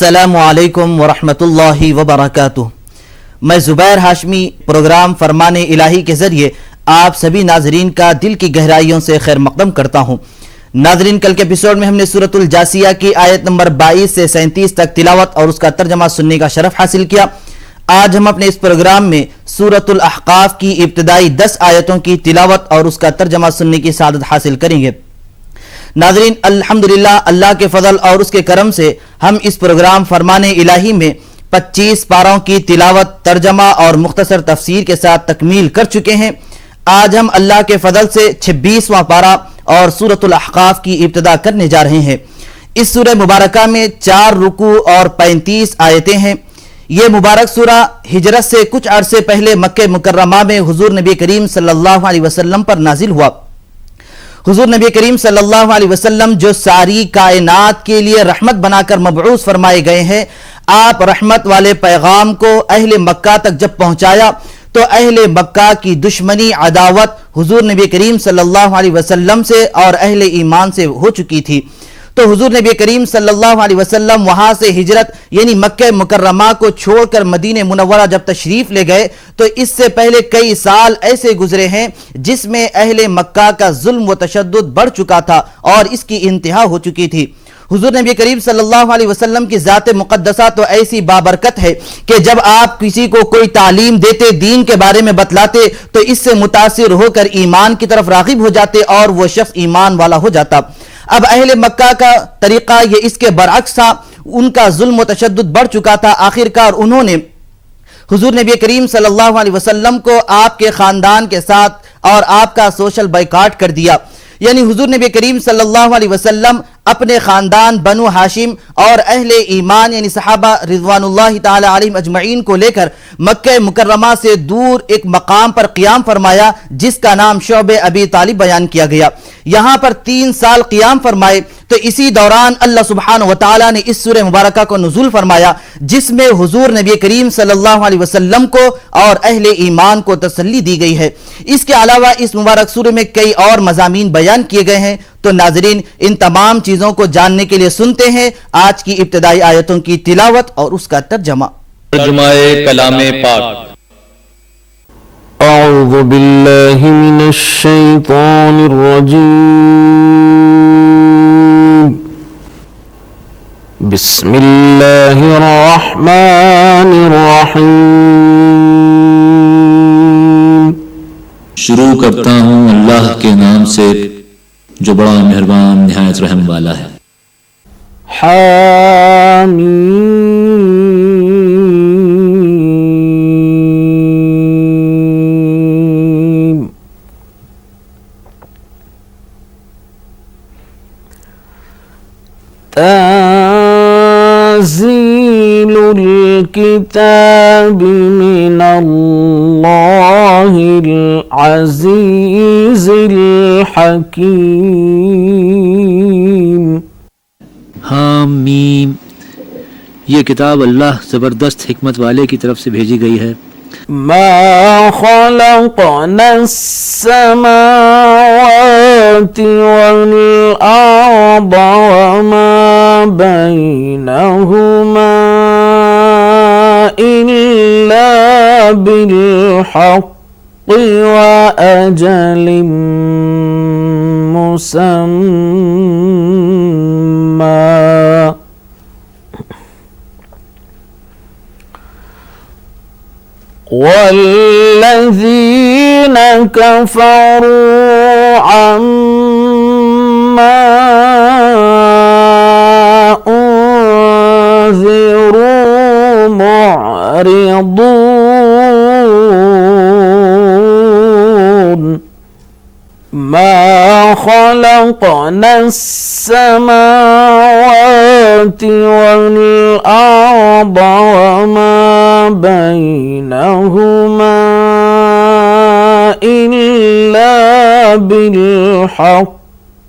السلام علیکم ورحمۃ اللہ وبرکاتہ۔ میں زبیر ہاشمی پروگرام فرمان الہی کے ذریعے آپ سبھی ناظرین کا دل کی گہرائیوں سے خیر مقدم کرتا ہوں۔ ناظرین، کل کے ایپیسوڈ میں ہم نے سورۃ الجاثیہ کی آیت نمبر 22 سے 37 تک تلاوت اور اس کا ترجمہ سننے کا شرف حاصل کیا۔ آج ہم اپنے اس پروگرام میں سورۃ الاحقاف کی ابتدائی 10 آیتوں کی تلاوت اور اس کا ترجمہ سننے کی سعادت حاصل کریں گے۔ ناظرین، الحمدللہ اللہ کے فضل اور اس کے کرم سے ہم اس پروگرام فرمان الہی میں 25 پاروں کی تلاوت، ترجمہ اور مختصر تفسیر کے ساتھ تکمیل کر چکے ہیں۔ آج ہم اللہ کے فضل سے 26واں پارہ اور سورۃ الاحقاف کی ابتدا کرنے جا رہے ہیں۔ اس سورہ مبارکہ میں 4 رکوع اور 35 آیتیں ہیں۔ یہ مبارک سورہ ہجرت سے کچھ عرصے پہلے مکہ مکرمہ میں حضور نبی کریم صلی اللہ علیہ وسلم پر نازل ہوا۔ حضور نبی کریم صلی اللہ علیہ وسلم جو ساری کائنات کے لیے رحمت بنا کر مبعوث فرمائے گئے ہیں، آپ رحمت والے پیغام کو اہل مکہ تک جب پہنچایا تو اہل مکہ کی دشمنی، عداوت حضور نبی کریم صلی اللہ علیہ وسلم سے اور اہل ایمان سے ہو چکی تھی۔ تو حضور نبی کریم صلی اللہ علیہ وسلم وہاں سے ہجرت یعنی مکہ مکرمہ کو چھوڑ کر مدینہ منورہ جب تشریف لے گئے تو اس سے پہلے کئی سال ایسے گزرے ہیں جس میں اہل مکہ کا ظلم و تشدد بڑھ چکا تھا اور اس کی انتہا ہو چکی تھی۔ حضور نبی کریم صلی اللہ علیہ وسلم کی ذات مقدسہ تو ایسی بابرکت ہے کہ جب آپ کسی کو کوئی تعلیم دیتے، دین کے بارے میں بتلاتے تو اس سے متاثر ہو کر ایمان کی طرف راغب ہو جاتے اور وہ شخص ایمان والا ہو جاتا۔ اب اہل مکہ کا طریقہ یہ اس کے برعکس تھا، ان کا ظلم و تشدد بڑھ چکا تھا۔ آخرکار انہوں نے حضور نبی کریم صلی اللہ علیہ وسلم کو آپ کے خاندان کے ساتھ اور آپ کا سوشل بائیکاٹ کر دیا، یعنی حضور نبی کریم صلی اللہ علیہ وسلم اپنے خاندان بنو ہاشم اور اہل ایمان یعنی صحابہ رضوان اللہ تعالی علیہم اجمعین کو لے کر مکہ مکرمہ سے دور ایک مقام پر قیام فرمایا جس کا نام شعب ابی طالب بیان کیا گیا۔ یہاں پر 3 سال قیام فرمائے تو اسی دوران اللہ سبحانہ وتعالی نے اس سورہ مبارکہ کو نزول فرمایا جس میں حضور نبی کریم صلی اللہ علیہ وسلم کو اور اہل ایمان کو تسلی دی گئی ہے۔ اس کے علاوہ اس مبارک سورہ میں کئی اور مضامین بیان کیے گئے ہیں۔ تو ناظرین، ان تمام چیزوں کو جاننے کے لیے سنتے ہیں آج کی ابتدائی آیتوں کی تلاوت اور اس کا ترجمہ۔ ترجمہ کلام پاک۔ اعوذ باللہ من الشیطان الرجیم، بسم اللہ الرحمن الرحیم۔ شروع کرتا ہوں اللہ کے نام سے جو بڑا مہربان نہایت رحم والا ہے۔ حامیم، تنزیل الکتاب من اللہ العزیز الحکیم۔ حامیم، یہ کتاب اللہ زبردست حکمت والے کی طرف سے بھیجی گئی ہے۔ ما خلقنا السماوات والأرض وما بينهما إلا بالحق وأجل مسمى والذين كفروا عما أنذروا معرضون ما خلقنا السماوات والأرض وما بينهما إلا بالحق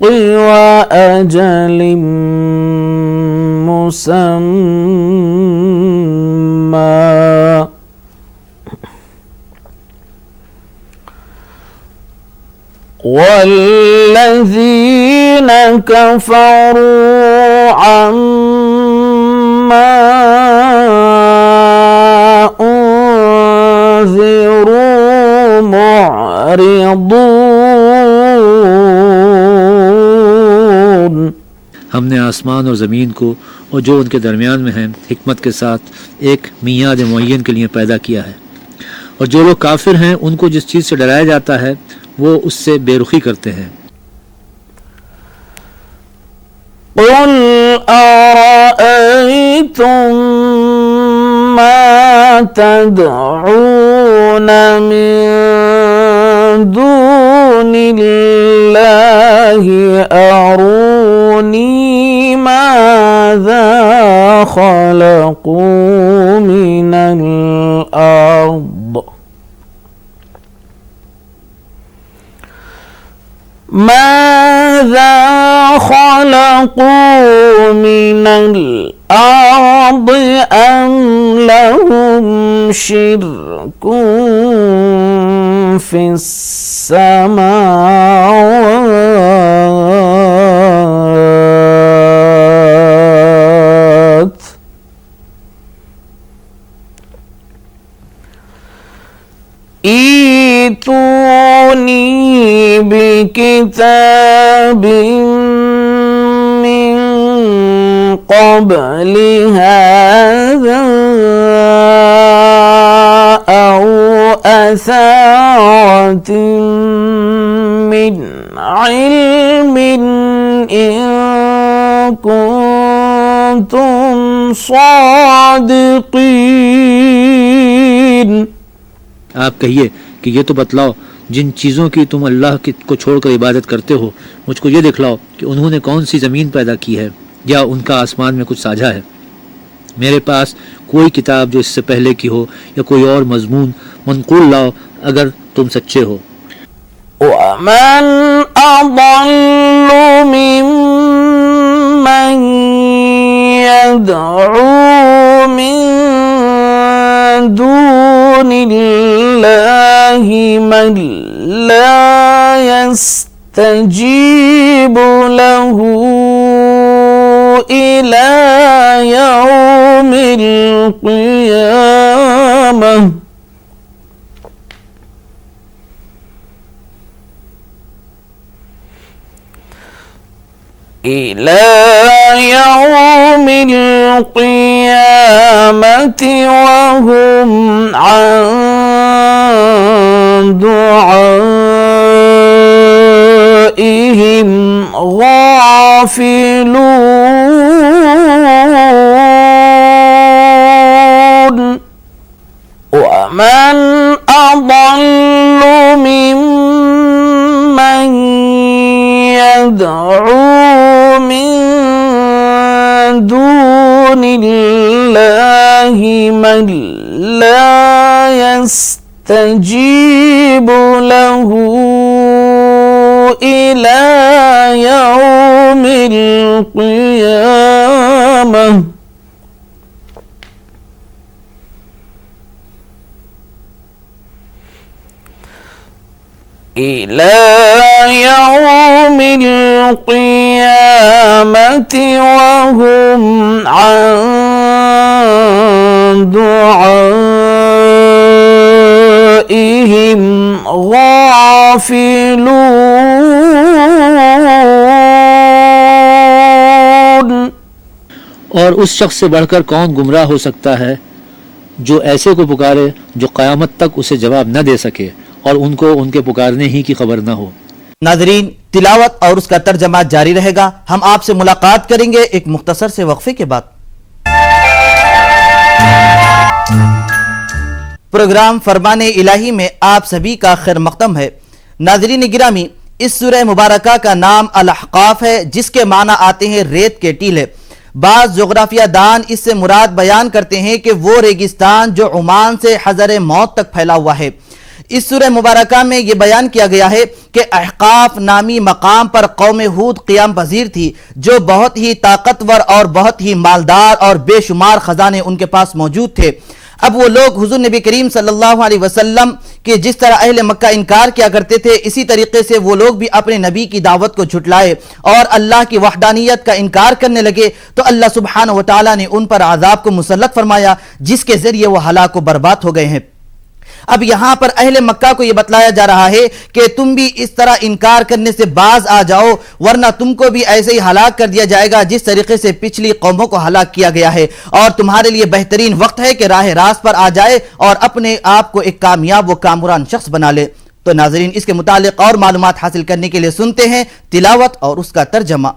وأجل مسمى والذين كفروا عما معرضون हमने आसमान और ज़मीन को और जो उनके दरमियान में है हिकमत के साथ एक मियाद मुअय्यन के लिए पैदा किया है, और जो लोग काफिर हैं उनको जिस चीज़ से डराया जाता है वो उससे बेरुखी करते हैं। قل أرأيتم ما تدعون من دون الله أروني ماذا خلقوا من الأرض ماذا خلقوا من الأرض أم لهم شرك في السماوات ائتوني بكتاب من قبل هذا أو أثارة من علم إن كنتم صادقين। आप कहिए कि ये तो बतलाओ जिन चीज़ों की तुम अल्लाह को छोड़कर इबादत करते हो, मुझको ये दिखलाओ कि उन्होंने कौन सी ज़मीन पैदा की है या उनका आसमान में कुछ साझा है। मेरे पास कोई किताब जो इससे पहले की हो या कोई और मजमून मनकूल लाओ अगर तुम सच्चे हो। ومن أضل ممن يدعو من دون الله من لا يستجيب له إلى يوم القيامة وهم عن دعائهم غافلون ومن أضل ممن يدعو من دون الله من لا يستجيب له إلى يوم القيامة وهم عن دعائهم غافلون। और उस शख्स से बढ़कर कौन गुमराह हो सकता है जो ऐसे को पुकारे जो क़यामत तक उसे जवाब न दे सके और उनको उनके पुकारने ही की खबर न हो। नाजरीन, तिलावत और उसका तर्जमा जारी रहेगा। हम आपसे मुलाकात करेंगे एक मुख्तसर से वक्फे के बाद। प्रोग्राम फरमाने इलाही में आप सभी का खैर मकदम है। नाजरीन गिरामी, इस सूरह मुबारका का नाम अल-अहक़ाफ है, जिसके माना आते हैं रेत के टीले। बाज़ जोग्राफिया दान इससे मुराद बयान करते हैं कि वो रेगिस्तान जो ओमान से हज़र मौत तक फैला हुआ है। इस सूरह मुबारका में यह बयान किया गया है कि अहक़ाफ नामी मकाम पर कौम हूद क़ियाम पज़ीर थी, जो बहुत ही ताकतवर और बहुत ही मालदार और बेशुमार ख़जाने उनके पास मौजूद थे। अब वो लोग हुज़ूर नबी करीम सल्लल्लाहु अलैहि वसल्लम के जिस तरह अहले मक्का इनकार किया करते थे, इसी तरीके से वो लोग भी अपने नबी की दावत को झुटलाए और अल्लाह की वहदानियत का इनकार करने लगे। तो अल्लाह सुब्हानहू व तआला ने उन पर आज़ाब को मुसल्लत फरमाया, जिसके जरिए वो हलाक व बर्बाद हो गए हैं। अब यहां पर अहले मक्का को यह बतलाया जा रहा है कि तुम भी इस तरह इनकार करने से बाज आ जाओ, वरना तुमको भी ऐसे ही हलाक कर दिया जाएगा जिस तरीके से पिछली कौमों को हलाक किया गया है। और तुम्हारे लिए बेहतरीन वक्त है कि राह रास्त पर आ जाए और अपने आप को एक कामयाब व कामरान शख्स बना ले। तो नाजरीन, इसके मुतालिक और मालूमात हासिल करने के लिए सुनते हैं तिलावत और उसका तर्जमा।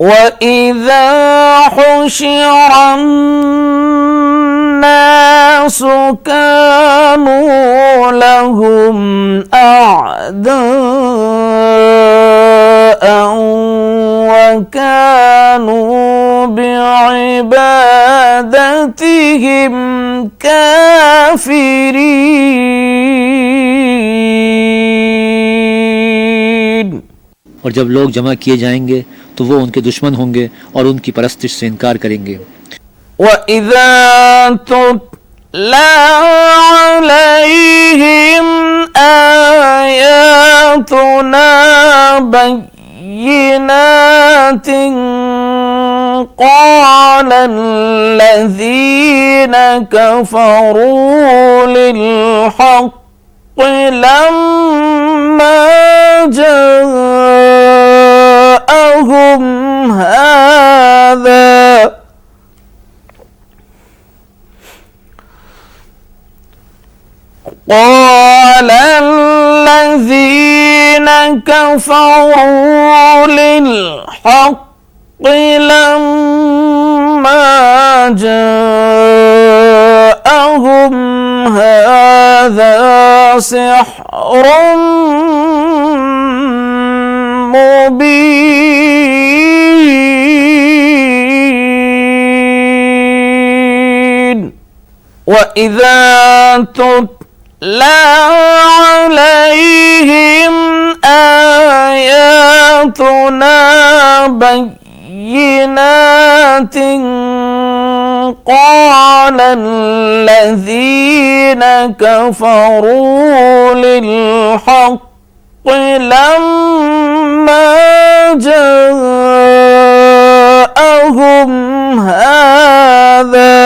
وَإِذَا حُشِرَ النَّاسُ كَانُوا لَهُمْ أَعْدَاءً وَكَانُوا بِعِبَادَتِهِمْ كَافِرِينَ। और जब लोग जमा किए जाएंगे तो वो उनके दुश्मन होंगे और उनकी परस्तिश से इनकार करेंगे। وَإِذَا تُتْلَى عَلَيْهِمْ آيَاتُنَا بَيِّنَاتٍ قَالَ الَّذِينَ كَفَرُوا لِلْحَقِّ لَمَّا جَاءَهُمْ هَذَا قال الذين كفروا للحق لما جاءهم هذا سحر مبين وإذا تتلى عليهم آياتنا بينات قال الذين كفروا للحق لما جاءهم هذا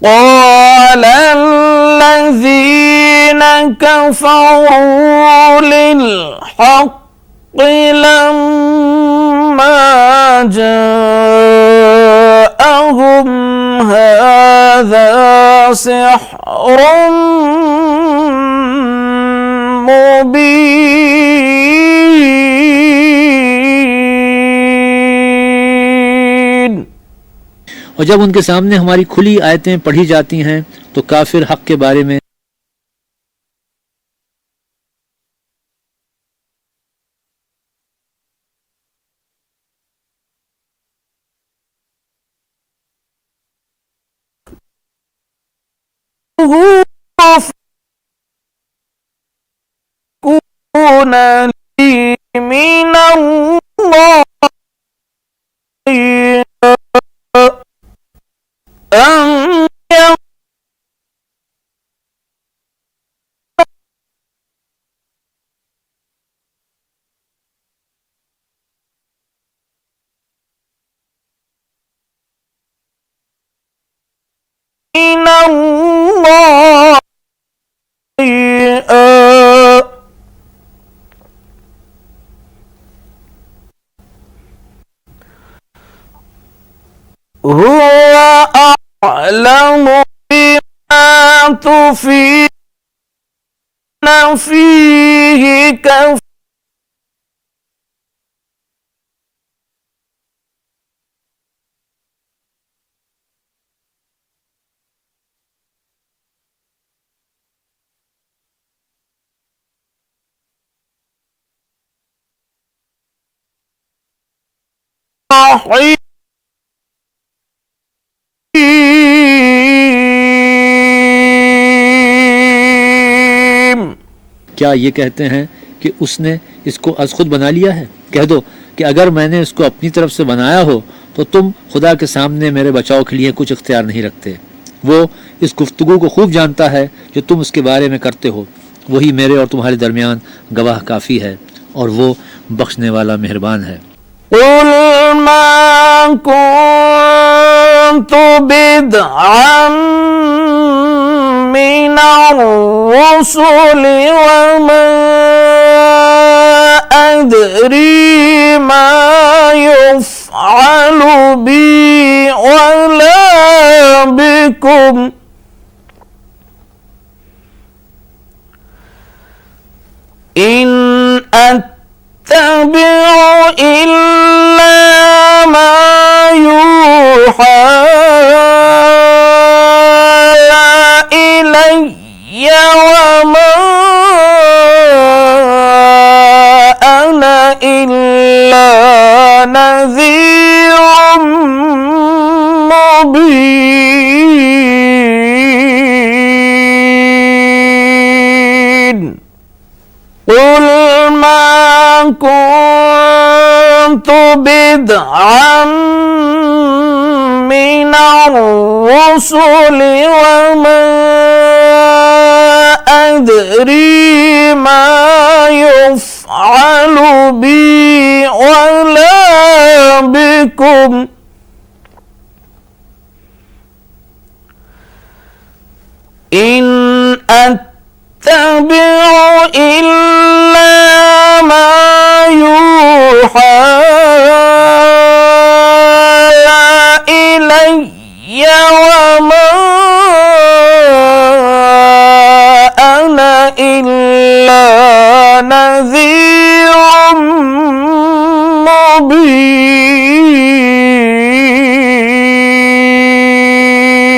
قال الذين كفروا للحق لما جاءهم هذا سحر مبين। और जब उनके सामने हमारी खुली आयतें पढ़ी जाती हैं तो काफिर हक के बारे में يكون لي من الله أن من الله هو أعلم بما تفيدون فيه क्या ये कहते हैं कि उसने इसको अज खुद बना लिया है? कह दो कि अगर मैंने इसको अपनी तरफ से बनाया हो तो तुम खुदा के सामने मेरे बचाव के लिए कुछ इख्तियार नहीं रखते। वो इस गुफ्तगू को खूब जानता है जो तुम उसके बारे में करते हो। वही मेरे और तुम्हारे दरमियान गवाह काफ़ी है और वो बख्शने वाला मेहरबान है। قل ما كنت بدعا من الرسل وما أدري ما يفعل بي ولا بكم إن أتبع إلا ما يوحى إلي وما أنا إلا نذير مبين قل ما كنت بدعا من الرسل وما أدري ما يفعل بي ولا بكم إن أتبع إلا ما يوحى إلي وما أنا إلا نذير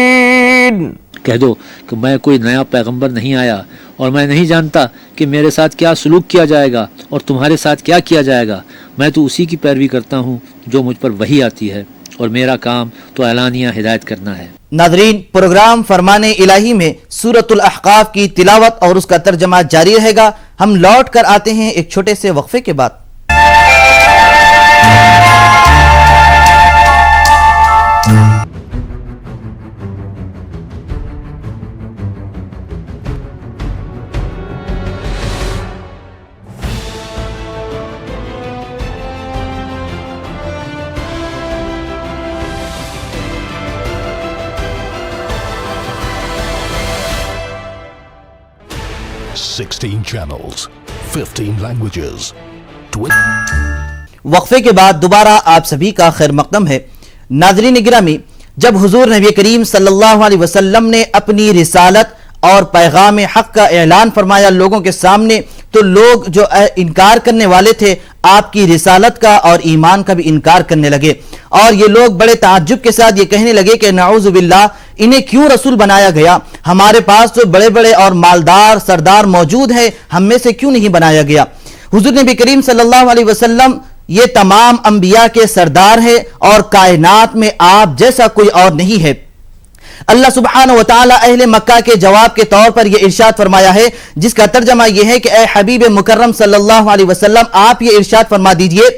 مبين کہہ دو کہ میں کوئی نیا پیغمبر نہیں آیا اور میں نہیں جانتا کہ میرے ساتھ کیا سلوک کیا جائے گا اور تمہارے ساتھ کیا کیا جائے گا. میں تو اسی کی پیروی کرتا ہوں جو مجھ پر وحی آتی ہے اور میرا کام تو اعلانیہ ہدایت کرنا ہے. ناظرین، پروگرام فرمان الہی میں سورۃ الاحقاف کی تلاوت اور اس کا ترجمہ جاری رہے گا. ہم لوٹ کر آتے ہیں ایک چھوٹے سے وقفے کے بعد. Sixteen channels, 15 languages. وقفے کے بعد دوبارہ آپ سبھی کا خیر مقدم ہے. ناظرین گرامی، جب حضور نبی کریم صلی اللہ علیہ وسلم نے اپنی رسالت اور پیغام حق کا اعلان فرمایا لوگوں کے سامنے، تو لوگ جو انکار کرنے والے تھے آپ کی رسالت کا اور ایمان کا بھی انکار کرنے لگے، اور یہ لوگ بڑے تعجب کے ساتھ یہ کہنے لگے کہ نعوذ باللہ، انہیں کیوں رسول بنایا گیا؟ ہمارے پاس تو بڑے بڑے اور مالدار سردار موجود ہیں، ہم میں سے کیوں نہیں بنایا گیا؟ حضور نبی کریم صلی اللہ علیہ وسلم یہ تمام انبیاء کے سردار ہیں اور کائنات میں آپ جیسا کوئی اور نہیں ہے. اللہ سبحانہ وتعالی اہل مکہ کے جواب کے طور پر یہ ارشاد فرمایا ہے، جس کا ترجمہ یہ ہے کہ اے حبیب مکرم صلی اللہ علیہ وسلم، آپ یہ ارشاد فرما دیجئے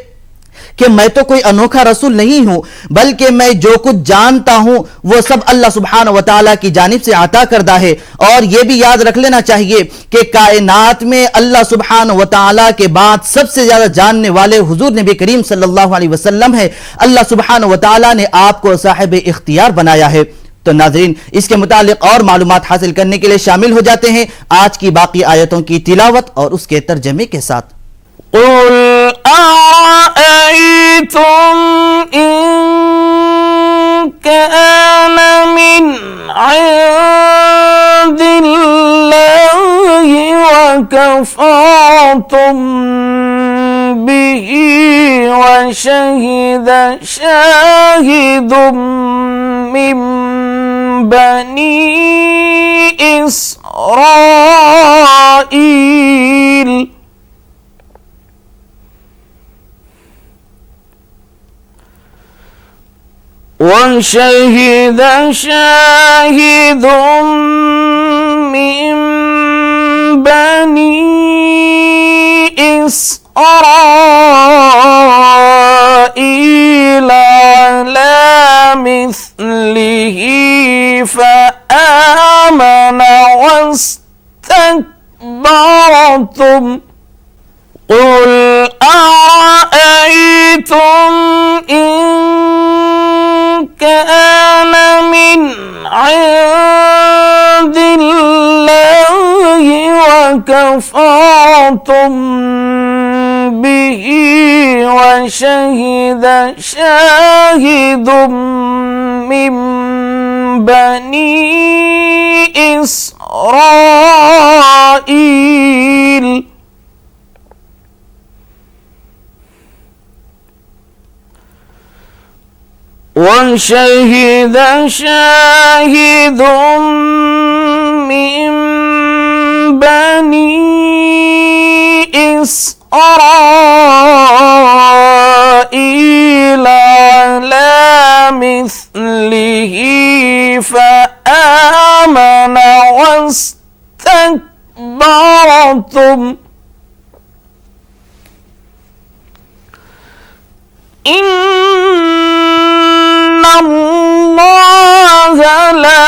کہ میں تو کوئی انوکھا رسول نہیں ہوں، بلکہ میں جو کچھ جانتا ہوں وہ سب اللہ سبحانہ وتعالی کی جانب سے عطا کردہ ہے. اور یہ بھی یاد رکھ لینا چاہیے کہ کائنات میں اللہ سبحانہ وتعالی کے بعد سب سے زیادہ جاننے والے حضور نبی کریم صلی اللہ علیہ وسلم ہے. اللہ سبحانہ وتعالی نے آپ کو صاحب اختیار بنایا ہے. تو ناظرین، اس کے متعلق اور معلومات حاصل کرنے کے لیے شامل ہو جاتے ہیں آج کی باقی آیتوں کی تلاوت اور اس کے ترجمے کے ساتھ. قل أرأيتم إن كان من عند الله وكفرتم به وشهد شاهد من بني إسرائيل وشهد شاهد من بني إسرائيل على مثله فآمن واستكبرتم قل أرأيتم وشهد شاهد من بني إسرائيل وشهد شاهد من بني إسرائيل على مثله فآمن واستكبرتم إن الله لا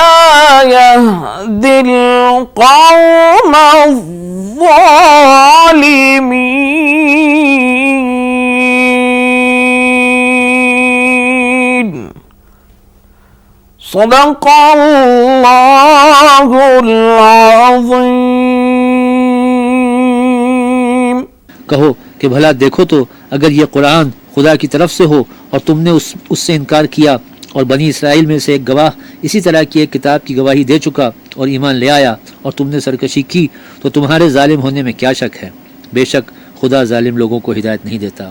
يهدي القوم الظالمين صدق الله العظيم कहो कि भला देखो तो अगर ये कुरान खुदा की तरफ से हो और तुमने उससे इनकार किया और बनी इसराइल में से एक गवाह इसी तरह की एक किताब की गवाही दे चुका और ईमान ले आया और तुमने सरकशी की तो तुम्हारे जालिम होने में क्या शक है। बेशक खुदा जालिम लोगों को हिदायत नहीं देता।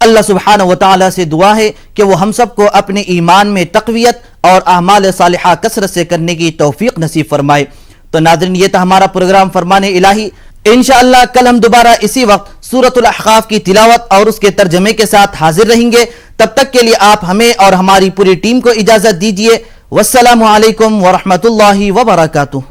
अल्लाह सुब्हानहु व तआला से दुआ है कि वो हम सबको अपने ईमान में तक़वियत और अमाल सालिहा कसरत से करने की तौफीक नसीब फरमाए। तो नाज़रीन, ये था हमारा प्रोग्राम फरमान इलाही। इंशाअल्लाह कल हम दोबारा इसी वक्त सूरतुल अहक़ाफ की तिलावत और उसके तर्जमे के साथ हाजिर रहेंगे। तब तक के लिए आप हमें और हमारी पूरी टीम को इजाजत दीजिए। वस्सलामु अलैकुम व रहमतुल्लाहि व बरकातुहू।